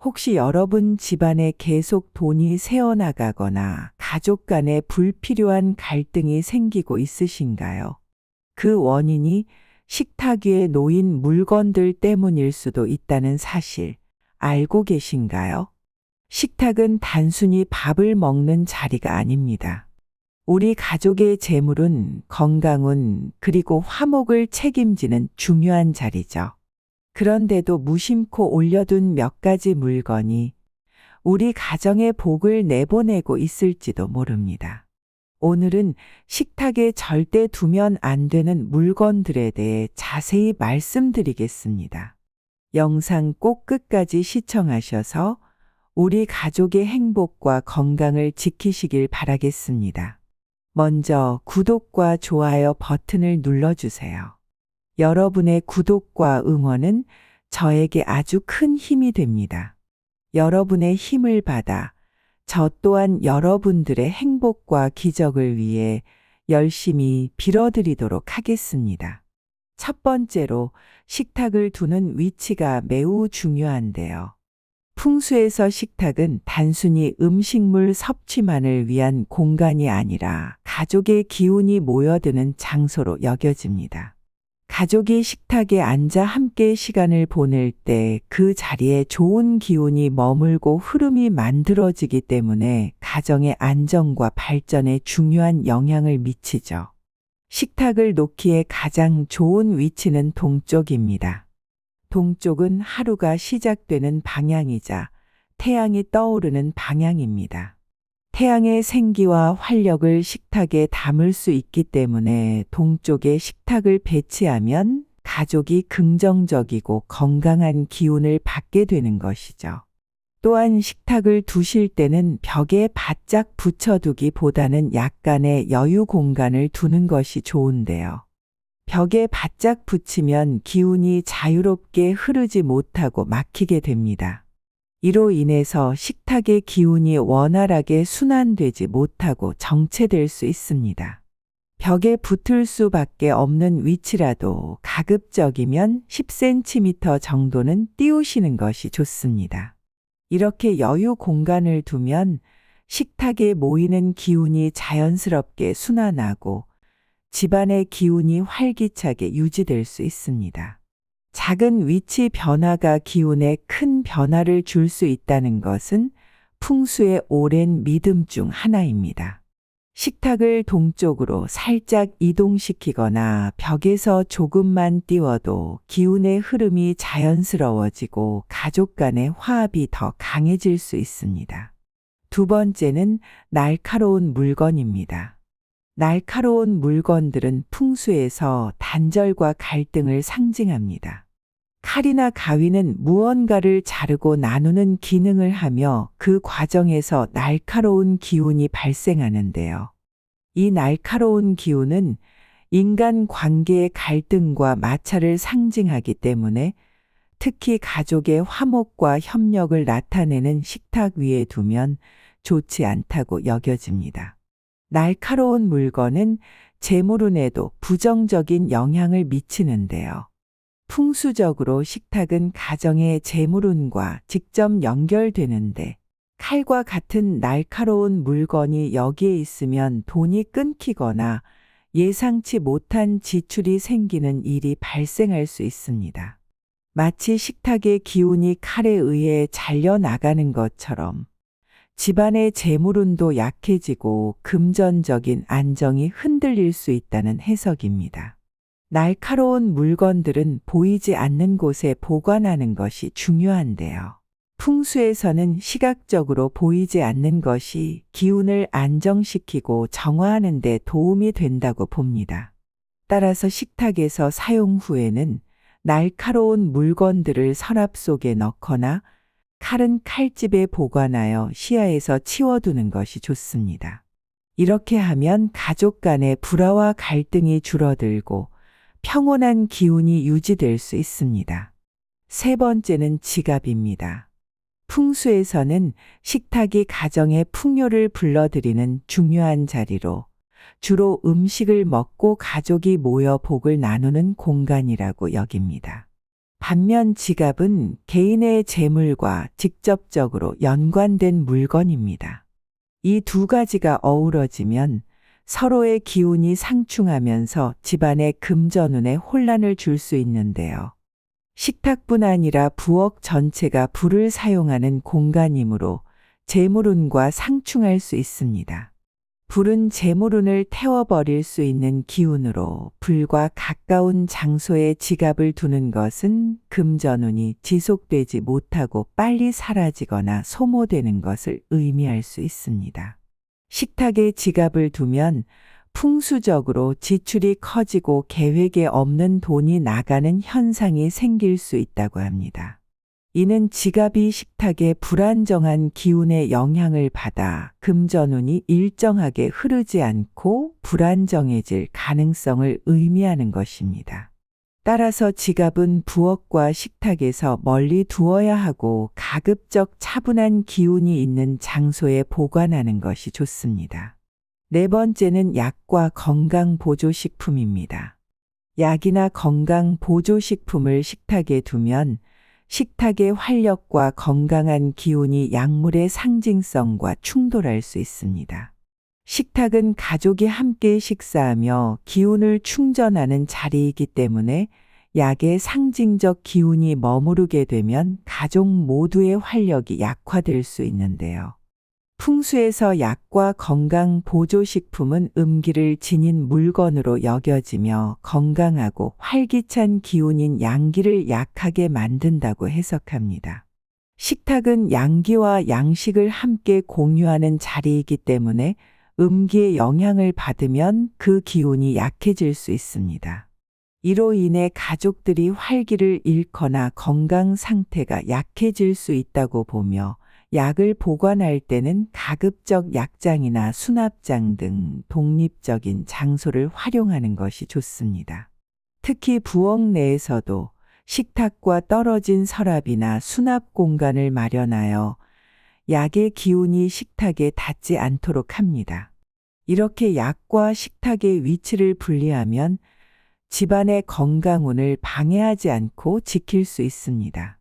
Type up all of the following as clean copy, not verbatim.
혹시 여러분 집안에 계속 돈이 새어나가거나 가족 간에 불필요한 갈등이 생기고 있으신가요? 그 원인이 식탁 위에 놓인 물건들 때문일 수도 있다는 사실 알고 계신가요? 식탁은 단순히 밥을 먹는 자리가 아닙니다. 우리 가족의 재물은 건강운 그리고 화목을 책임지는 중요한 자리죠. 그런데도 무심코 올려둔 몇 가지 물건이 우리 가정의 복을 내보내고 있을지도 모릅니다. 오늘은 식탁에 절대 두면 안 되는 물건들에 대해 자세히 말씀드리겠습니다. 영상 꼭 끝까지 시청하셔서 우리 가족의 행복과 건강을 지키시길 바라겠습니다. 먼저 구독과 좋아요 버튼을 눌러주세요. 여러분의 구독과 응원은 저에게 아주 큰 힘이 됩니다. 여러분의 힘을 받아 저 또한 여러분들의 행복과 기적을 위해 열심히 빌어드리도록 하겠습니다. 첫 번째로 식탁을 두는 위치가 매우 중요한데요. 풍수에서 식탁은 단순히 음식물 섭취만을 위한 공간이 아니라 가족의 기운이 모여드는 장소로 여겨집니다. 가족이 식탁에 앉아 함께 시간을 보낼 때 그 자리에 좋은 기운이 머물고 흐름이 만들어지기 때문에 가정의 안정과 발전에 중요한 영향을 미치죠. 식탁을 놓기에 가장 좋은 위치는 동쪽입니다. 동쪽은 하루가 시작되는 방향이자 태양이 떠오르는 방향입니다. 태양의 생기와 활력을 식탁에 담을 수 있기 때문에 동쪽에 식탁을 배치하면 가족이 긍정적이고 건강한 기운을 받게 되는 것이죠. 또한 식탁을 두실 때는 벽에 바짝 붙여두기보다는 약간의 여유 공간을 두는 것이 좋은데요. 벽에 바짝 붙이면 기운이 자유롭게 흐르지 못하고 막히게 됩니다. 이로 인해서 식탁의 기운이 원활하게 순환되지 못하고 정체될 수 있습니다. 벽에 붙을 수밖에 없는 위치라도 가급적이면 10cm 정도는 띄우시는 것이 좋습니다. 이렇게 여유 공간을 두면 식탁에 모이는 기운이 자연스럽게 순환하고 집안의 기운이 활기차게 유지될 수 있습니다. 작은 위치 변화가 기운에 큰 변화를 줄 수 있다는 것은 풍수의 오랜 믿음 중 하나입니다. 식탁을 동쪽으로 살짝 이동시키거나 벽에서 조금만 띄워도 기운의 흐름이 자연스러워지고 가족 간의 화합이 더 강해질 수 있습니다. 두 번째는 날카로운 물건입니다. 날카로운 물건들은 풍수에서 단절과 갈등을 상징합니다. 칼이나 가위는 무언가를 자르고 나누는 기능을 하며 그 과정에서 날카로운 기운이 발생하는데요. 이 날카로운 기운은 인간 관계의 갈등과 마찰을 상징하기 때문에 특히 가족의 화목과 협력을 나타내는 식탁 위에 두면 좋지 않다고 여겨집니다. 날카로운 물건은 재물운에도 부정적인 영향을 미치는데요. 풍수적으로 식탁은 가정의 재물운과 직접 연결되는데 칼과 같은 날카로운 물건이 여기에 있으면 돈이 끊기거나 예상치 못한 지출이 생기는 일이 발생할 수 있습니다. 마치 식탁의 기운이 칼에 의해 잘려나가는 것처럼 집안의 재물운도 약해지고 금전적인 안정이 흔들릴 수 있다는 해석입니다. 날카로운 물건들은 보이지 않는 곳에 보관하는 것이 중요한데요. 풍수에서는 시각적으로 보이지 않는 것이 기운을 안정시키고 정화하는 데 도움이 된다고 봅니다. 따라서 식탁에서 사용 후에는 날카로운 물건들을 서랍 속에 넣거나 칼은 칼집에 보관하여 시야에서 치워두는 것이 좋습니다. 이렇게 하면 가족 간의 불화와 갈등이 줄어들고 평온한 기운이 유지될 수 있습니다. 세 번째는 지갑입니다. 풍수에서는 식탁이 가정의 풍요를 불러들이는 중요한 자리로 주로 음식을 먹고 가족이 모여 복을 나누는 공간이라고 여깁니다. 반면 지갑은 개인의 재물과 직접적으로 연관된 물건입니다. 이 두 가지가 어우러지면 서로의 기운이 상충하면서 집안의 금전운에 혼란을 줄 수 있는데요. 식탁뿐 아니라 부엌 전체가 불을 사용하는 공간이므로 재물운과 상충할 수 있습니다. 불은 재물운을 태워버릴 수 있는 기운으로 불과 가까운 장소에 지갑을 두는 것은 금전운이 지속되지 못하고 빨리 사라지거나 소모되는 것을 의미할 수 있습니다. 식탁에 지갑을 두면 풍수적으로 지출이 커지고 계획에 없는 돈이 나가는 현상이 생길 수 있다고 합니다. 이는 지갑이 식탁의 불안정한 기운의 영향을 받아 금전운이 일정하게 흐르지 않고 불안정해질 가능성을 의미하는 것입니다. 따라서 지갑은 부엌과 식탁에서 멀리 두어야 하고 가급적 차분한 기운이 있는 장소에 보관하는 것이 좋습니다. 네 번째는 약과 건강 보조식품입니다. 약이나 건강 보조식품을 식탁에 두면 식탁의 활력과 건강한 기운이 약물의 상징성과 충돌할 수 있습니다. 식탁은 가족이 함께 식사하며 기운을 충전하는 자리이기 때문에 약의 상징적 기운이 머무르게 되면 가족 모두의 활력이 약화될 수 있는데요. 풍수에서 약과 건강 보조식품은 음기를 지닌 물건으로 여겨지며 건강하고 활기찬 기운인 양기를 약하게 만든다고 해석합니다. 식탁은 양기와 양식을 함께 공유하는 자리이기 때문에 음기의 영향을 받으면 그 기운이 약해질 수 있습니다. 이로 인해 가족들이 활기를 잃거나 건강 상태가 약해질 수 있다고 보며 약을 보관할 때는 가급적 약장이나 수납장 등 독립적인 장소를 활용하는 것이 좋습니다. 특히 부엌 내에서도 식탁과 떨어진 서랍이나 수납 공간을 마련하여 약의 기운이 식탁에 닿지 않도록 합니다. 이렇게 약과 식탁의 위치를 분리하면 집안의 건강운을 방해하지 않고 지킬 수 있습니다.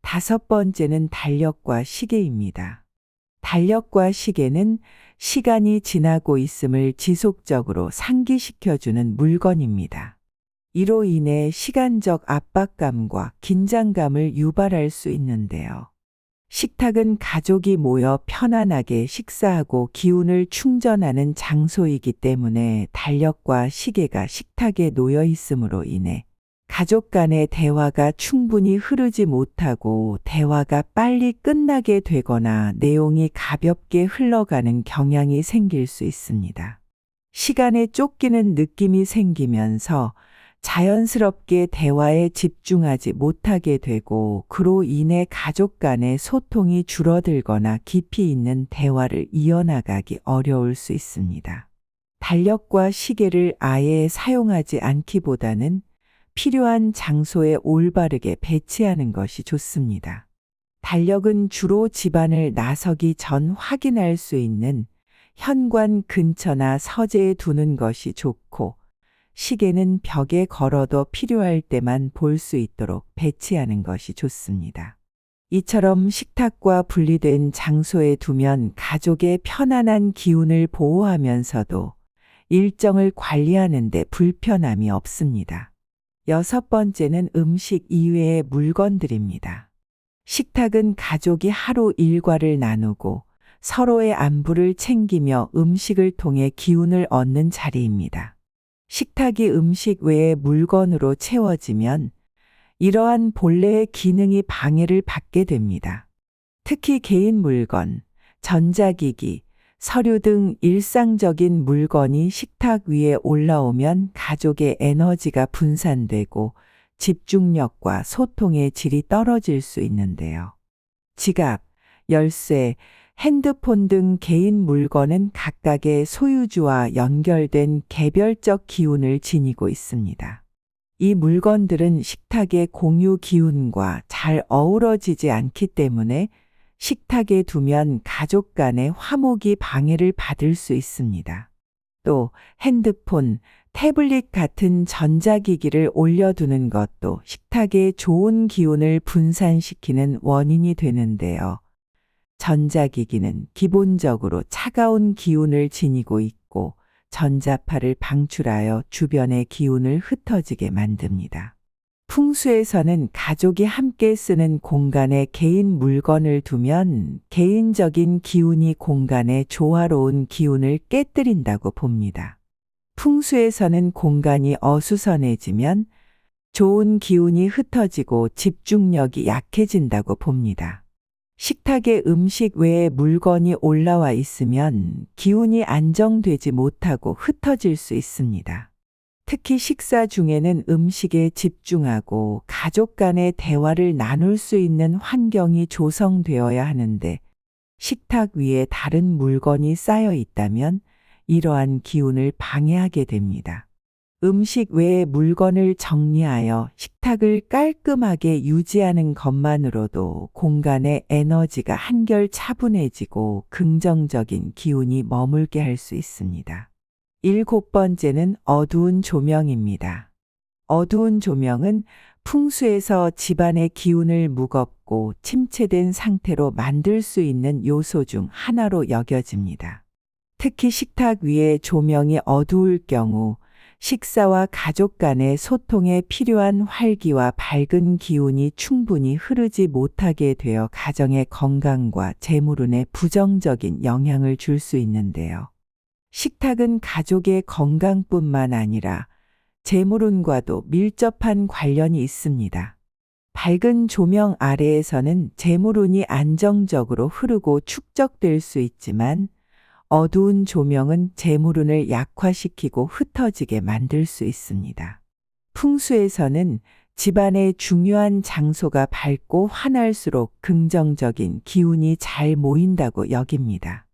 다섯 번째는 달력과 시계입니다. 달력과 시계는 시간이 지나고 있음을 지속적으로 상기시켜주는 물건입니다. 이로 인해 시간적 압박감과 긴장감을 유발할 수 있는데요. 식탁은 가족이 모여 편안하게 식사하고 기운을 충전하는 장소이기 때문에 달력과 시계가 식탁에 놓여 있음으로 인해 가족 간의 대화가 충분히 흐르지 못하고 대화가 빨리 끝나게 되거나 내용이 가볍게 흘러가는 경향이 생길 수 있습니다. 시간에 쫓기는 느낌이 생기면서 자연스럽게 대화에 집중하지 못하게 되고 그로 인해 가족 간의 소통이 줄어들거나 깊이 있는 대화를 이어나가기 어려울 수 있습니다. 달력과 시계를 아예 사용하지 않기보다는 필요한 장소에 올바르게 배치하는 것이 좋습니다. 달력은 주로 집안을 나서기 전 확인할 수 있는 현관 근처나 서재에 두는 것이 좋고, 시계는 벽에 걸어도 필요할 때만 볼 수 있도록 배치하는 것이 좋습니다. 이처럼 식탁과 분리된 장소에 두면 가족의 편안한 기운을 보호하면서도 일정을 관리하는 데 불편함이 없습니다. 여섯 번째는 음식 이외의 물건들입니다. 식탁은 가족이 하루 일과를 나누고 서로의 안부를 챙기며 음식을 통해 기운을 얻는 자리입니다. 식탁이 음식 외의 물건으로 채워지면 이러한 본래의 기능이 방해를 받게 됩니다. 특히 개인 물건, 전자기기, 서류 등 일상적인 물건이 식탁 위에 올라오면 가족의 에너지가 분산되고 집중력과 소통의 질이 떨어질 수 있는데요. 지갑, 열쇠, 핸드폰 등 개인 물건은 각각의 소유주와 연결된 개별적 기운을 지니고 있습니다. 이 물건들은 식탁의 공유 기운과 잘 어우러지지 않기 때문에 식탁에 두면 가족 간의 화목이 방해를 받을 수 있습니다. 또 핸드폰, 태블릿 같은 전자기기를 올려두는 것도 식탁에 좋은 기운을 분산시키는 원인이 되는데요. 전자기기는 기본적으로 차가운 기운을 지니고 있고 전자파를 방출하여 주변의 기운을 흩어지게 만듭니다. 풍수에서는 가족이 함께 쓰는 공간에 개인 물건을 두면 개인적인 기운이 공간의 조화로운 기운을 깨뜨린다고 봅니다. 풍수에서는 공간이 어수선해지면 좋은 기운이 흩어지고 집중력이 약해진다고 봅니다. 식탁에 음식 외에 물건이 올라와 있으면 기운이 안정되지 못하고 흩어질 수 있습니다. 특히 식사 중에는 음식에 집중하고 가족 간의 대화를 나눌 수 있는 환경이 조성되어야 하는데 식탁 위에 다른 물건이 쌓여 있다면 이러한 기운을 방해하게 됩니다. 음식 외의 물건을 정리하여 식탁을 깔끔하게 유지하는 것만으로도 공간의 에너지가 한결 차분해지고 긍정적인 기운이 머물게 할 수 있습니다. 7번째는 어두운 조명입니다. 어두운 조명은 풍수에서 집안의 기운을 무겁고 침체된 상태로 만들 수 있는 요소 중 하나로 여겨집니다. 특히 식탁 위에 조명이 어두울 경우 식사와 가족 간의 소통에 필요한 활기와 밝은 기운이 충분히 흐르지 못하게 되어 가정의 건강과 재물운에 부정적인 영향을 줄 수 있는데요. 식탁은 가족의 건강뿐만 아니라 재물운과도 밀접한 관련이 있습니다. 밝은 조명 아래에서는 재물운이 안정적으로 흐르고 축적될 수 있지만 어두운 조명은 재물운을 약화시키고 흩어지게 만들 수 있습니다. 풍수에서는 집안의 중요한 장소가 밝고 환할수록 긍정적인 기운이 잘 모인다고 여깁니다.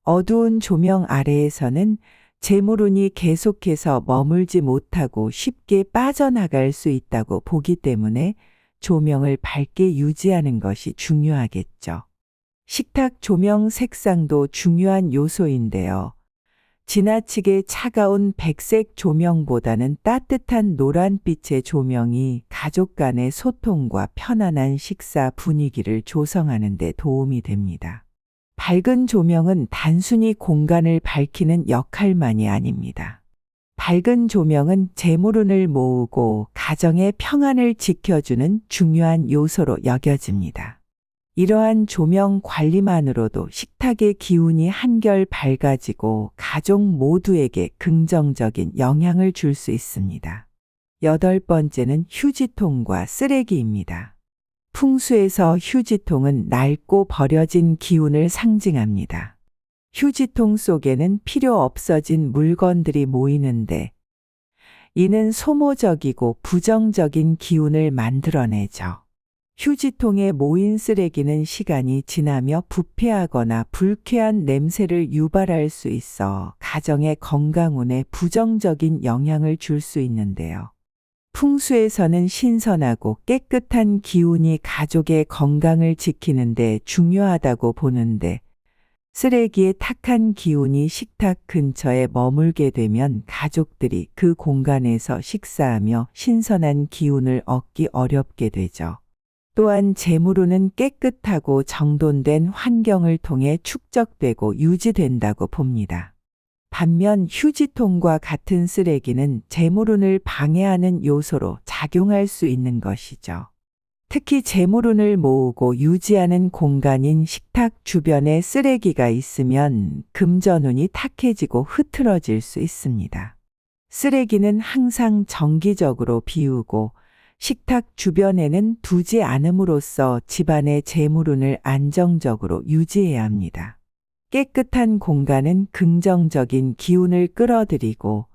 어두운 조명 아래에서는 재물운이 계속해서 머물지 못하고 쉽게 빠져나갈 수 있다고 보기 때문에 조명을 밝게 유지하는 것이 중요하겠죠. 식탁 조명 색상도 중요한 요소인데요. 지나치게 차가운 백색 조명보다는 따뜻한 노란빛의 조명이 가족 간의 소통과 편안한 식사 분위기를 조성하는 데 도움이 됩니다. 밝은 조명은 단순히 공간을 밝히는 역할만이 아닙니다. 밝은 조명은 재물운을 모으고 가정의 평안을 지켜주는 중요한 요소로 여겨집니다. 이러한 조명 관리만으로도 식탁의 기운이 한결 밝아지고 가족 모두에게 긍정적인 영향을 줄 수 있습니다. 8번째는 휴지통과 쓰레기입니다. 풍수에서 휴지통은 낡고 버려진 기운을 상징합니다. 휴지통 속에는 필요 없어진 물건들이 모이는데 이는 소모적이고 부정적인 기운을 만들어내죠. 휴지통에 모인 쓰레기는 시간이 지나며 부패하거나 불쾌한 냄새를 유발할 수 있어 가정의 건강운에 부정적인 영향을 줄 수 있는데요. 풍수에서는 신선하고 깨끗한 기운이 가족의 건강을 지키는 데 중요하다고 보는데 쓰레기의 탁한 기운이 식탁 근처에 머물게 되면 가족들이 그 공간에서 식사하며 신선한 기운을 얻기 어렵게 되죠. 또한 재물운은 깨끗하고 정돈된 환경을 통해 축적되고 유지된다고 봅니다. 반면 휴지통과 같은 쓰레기는 재물운을 방해하는 요소로 작용할 수 있는 것이죠. 특히 재물운을 모으고 유지하는 공간인 식탁 주변에 쓰레기가 있으면 금전운이 탁해지고 흐트러질 수 있습니다. 쓰레기는 항상 정기적으로 비우고 식탁 주변에는 두지 않음으로써 집안의 재물운을 안정적으로 유지해야 합니다. 깨끗한 공간은 긍정적인 기운을 끌어들이고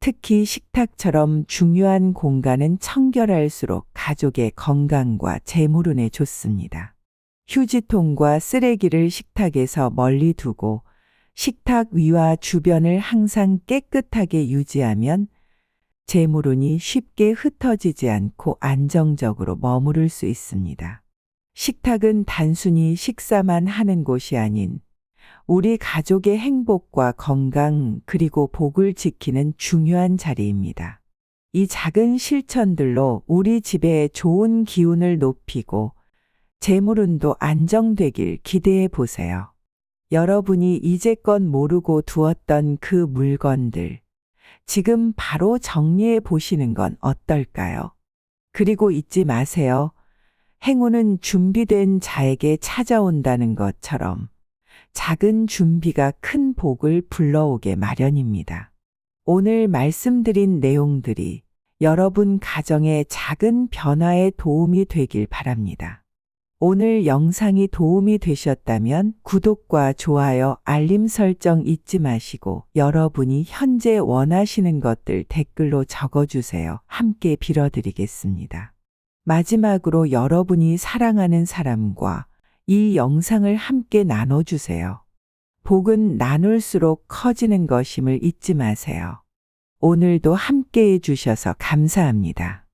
특히 식탁처럼 중요한 공간은 청결할수록 가족의 건강과 재물운에 좋습니다. 휴지통과 쓰레기를 식탁에서 멀리 두고 식탁 위와 주변을 항상 깨끗하게 유지하면 재물운이 쉽게 흩어지지 않고 안정적으로 머무를 수 있습니다. 식탁은 단순히 식사만 하는 곳이 아닌 우리 가족의 행복과 건강 그리고 복을 지키는 중요한 자리입니다. 이 작은 실천들로 우리 집에 좋은 기운을 높이고 재물운도 안정되길 기대해 보세요. 여러분이 이제껏 모르고 두었던 그 물건들, 지금 바로 정리해 보시는 건 어떨까요? 그리고 잊지 마세요. 행운은 준비된 자에게 찾아온다는 것처럼 작은 준비가 큰 복을 불러오게 마련입니다. 오늘 말씀드린 내용들이 여러분 가정의 작은 변화에 도움이 되길 바랍니다. 오늘 영상이 도움이 되셨다면 구독과 좋아요, 알림 설정 잊지 마시고 여러분이 현재 원하시는 것들 댓글로 적어주세요. 함께 빌어드리겠습니다. 마지막으로 여러분이 사랑하는 사람과 이 영상을 함께 나눠주세요. 복은 나눌수록 커지는 것임을 잊지 마세요. 오늘도 함께 해주셔서 감사합니다.